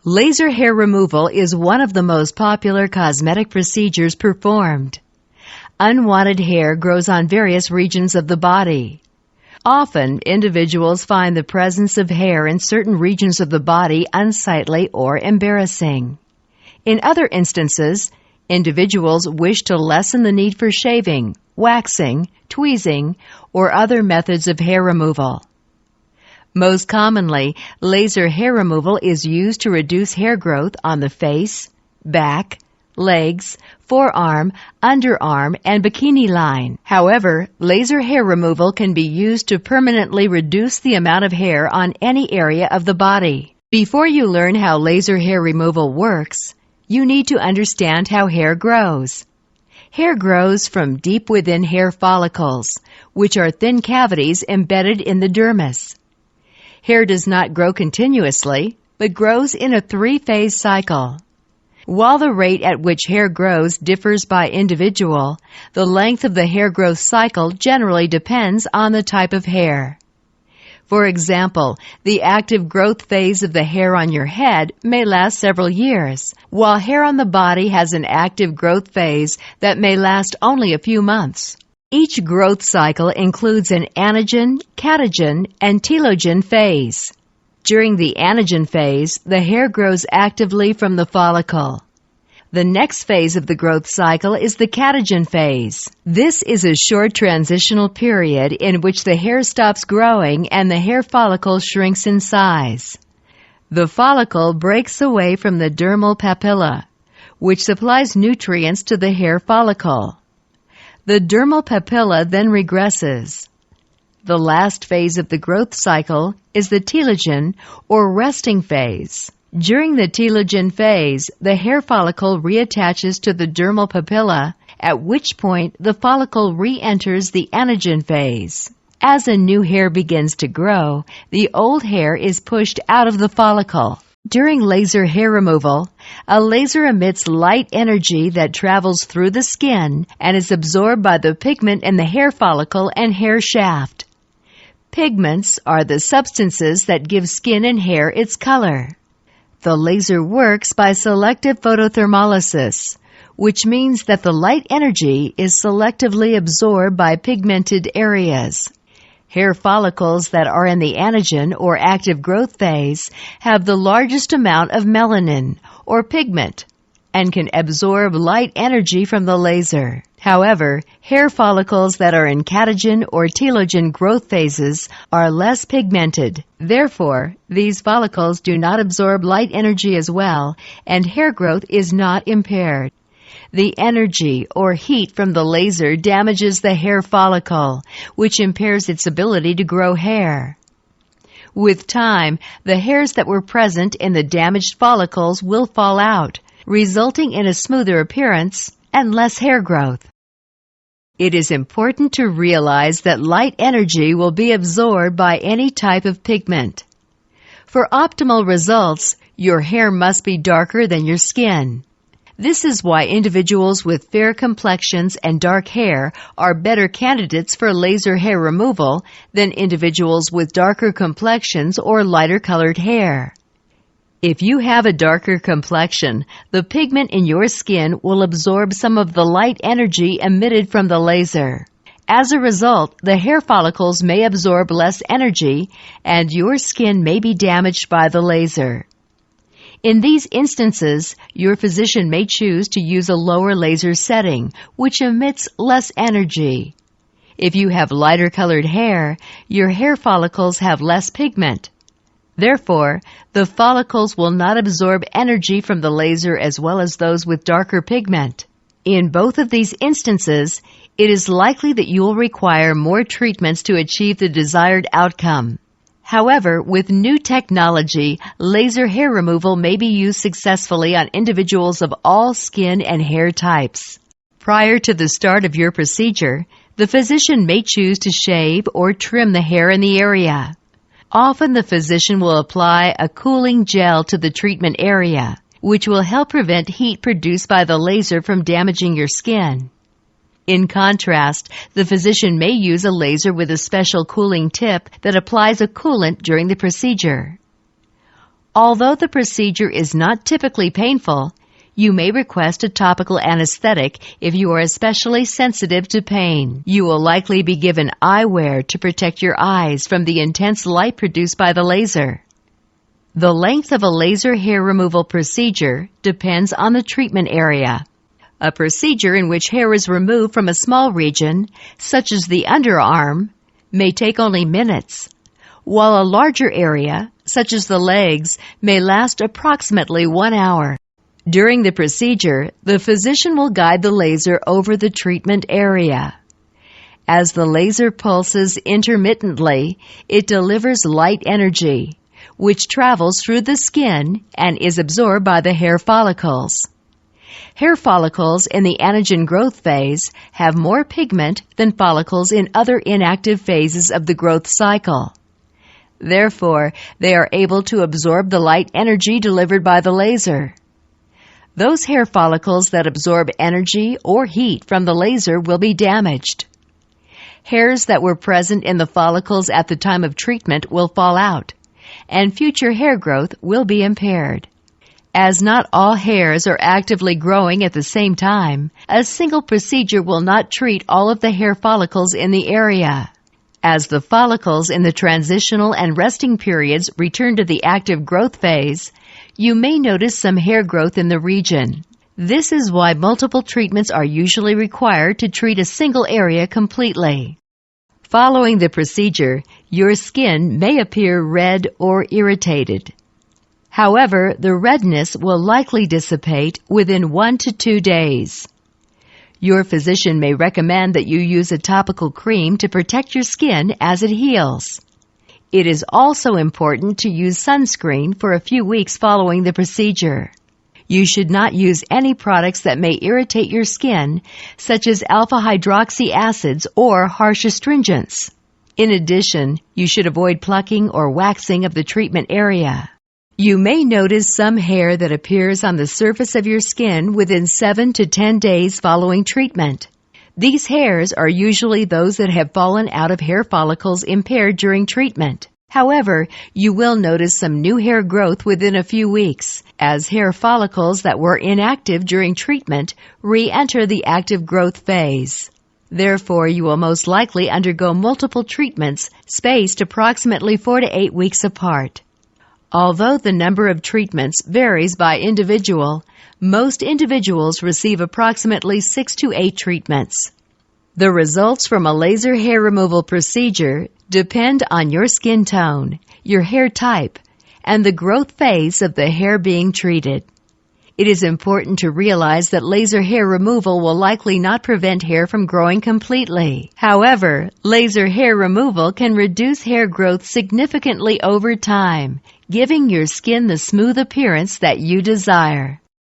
Laser hair removal is one of the most popular cosmetic procedures performed. Unwanted hair grows on various regions of the body. Often, individuals find the presence of hair in certain regions of the body unsightly or embarrassing. In other instances, individuals wish to lessen the need for shaving, waxing, tweezing, or other methods of hair removal. Most commonly, laser hair removal is used to reduce hair growth on the face, back, legs, forearm, underarm, and bikini line. However, laser hair removal can be used to permanently reduce the amount of hair on any area of the body. Before you learn how laser hair removal works, you need to understand how hair grows. Hair grows from deep within hair follicles, which are thin cavities embedded in the dermis. Hair does not grow continuously, but grows in a three-phase cycle. While the rate at which hair grows differs by individual, the length of the hair growth cycle generally depends on the type of hair. For example, the active growth phase of the hair on your head may last several years, while hair on the body has an active growth phase that may last only a few months. Each growth cycle includes an anagen, catagen, and telogen phase. During the anagen phase, the hair grows actively from the follicle. The next phase of the growth cycle is the catagen phase. This is a short transitional period in which the hair stops growing and the hair follicle shrinks in size. The follicle breaks away from the dermal papilla, which supplies nutrients to the hair follicle. The dermal papilla then regresses. The last phase of the growth cycle is the telogen or resting phase. During the telogen phase, the hair follicle reattaches to the dermal papilla, at which point the follicle re-enters the anagen phase. As a new hair begins to grow, the old hair is pushed out of the follicle. During laser hair removal, a laser emits light energy that travels through the skin and is absorbed by the pigment in the hair follicle and hair shaft. Pigments are the substances that give skin and hair its color. The laser works by selective photothermolysis, which means that the light energy is selectively absorbed by pigmented areas. Hair follicles that are in the anagen or active growth phase have the largest amount of melanin or pigment and can absorb light energy from the laser. However, hair follicles that are in catagen or telogen growth phases are less pigmented. Therefore, these follicles do not absorb light energy as well, and hair growth is not impaired. The energy or heat from the laser damages the hair follicle, which impairs its ability to grow hair. With time, the hairs that were present in the damaged follicles will fall out, resulting in a smoother appearance and less hair growth. It is important to realize that light energy will be absorbed by any type of pigment. For optimal results, your hair must be darker than your skin. This is why individuals with fair complexions and dark hair are better candidates for laser hair removal than individuals with darker complexions or lighter colored hair. If you have a darker complexion, the pigment in your skin will absorb some of the light energy emitted from the laser. As a result, the hair follicles may absorb less energy and your skin may be damaged by the laser. In these instances, your physician may choose to use a lower laser setting, which emits less energy. If you have lighter colored hair, your hair follicles have less pigment. Therefore, the follicles will not absorb energy from the laser as well as those with darker pigment. In both of these instances, it is likely that you will require more treatments to achieve the desired outcome. However, with new technology, laser hair removal may be used successfully on individuals of all skin and hair types. Prior to the start of your procedure, the physician may choose to shave or trim the hair in the area. Often the physician will apply a cooling gel to the treatment area, which will help prevent heat produced by the laser from damaging your skin. In contrast, the physician may use a laser with a special cooling tip that applies a coolant during the procedure. Although the procedure is not typically painful, you may request a topical anesthetic if you are especially sensitive to pain. You will likely be given eyewear to protect your eyes from the intense light produced by the laser. The length of a laser hair removal procedure depends on the treatment area. A procedure in which hair is removed from a small region, such as the underarm, may take only minutes, while a larger area, such as the legs, may last approximately 1 hour. During the procedure, the physician will guide the laser over the treatment area. As the laser pulses intermittently, it delivers light energy, which travels through the skin and is absorbed by the hair follicles. Hair follicles in the anagen growth phase have more pigment than follicles in other inactive phases of the growth cycle. Therefore, they are able to absorb the light energy delivered by the laser. Those hair follicles that absorb energy or heat from the laser will be damaged. Hairs that were present in the follicles at the time of treatment will fall out, and future hair growth will be impaired. As not all hairs are actively growing at the same time, a single procedure will not treat all of the hair follicles in the area. As the follicles in the transitional and resting periods return to the active growth phase, you may notice some hair growth in the region. This is why multiple treatments are usually required to treat a single area completely. Following the procedure, your skin may appear red or irritated. However, the redness will likely dissipate within 1 to 2 days. Your physician may recommend that you use a topical cream to protect your skin as it heals. It is also important to use sunscreen for a few weeks following the procedure. You should not use any products that may irritate your skin, such as alpha hydroxy acids or harsh astringents. In addition, you should avoid plucking or waxing of the treatment area. You may notice some hair that appears on the surface of your skin within 7 to 10 days following treatment. These hairs are usually those that have fallen out of hair follicles impaired during treatment. However, you will notice some new hair growth within a few weeks, as hair follicles that were inactive during treatment re-enter the active growth phase. Therefore, you will most likely undergo multiple treatments spaced approximately 4 to 8 weeks apart. Although the number of treatments varies by individual, most individuals receive approximately 6 to 8 treatments. The results from a laser hair removal procedure depend on your skin tone, your hair type, and the growth phase of the hair being treated. It is important to realize that laser hair removal will likely not prevent hair from growing completely. However, laser hair removal can reduce hair growth significantly over time, giving your skin the smooth appearance that you desire.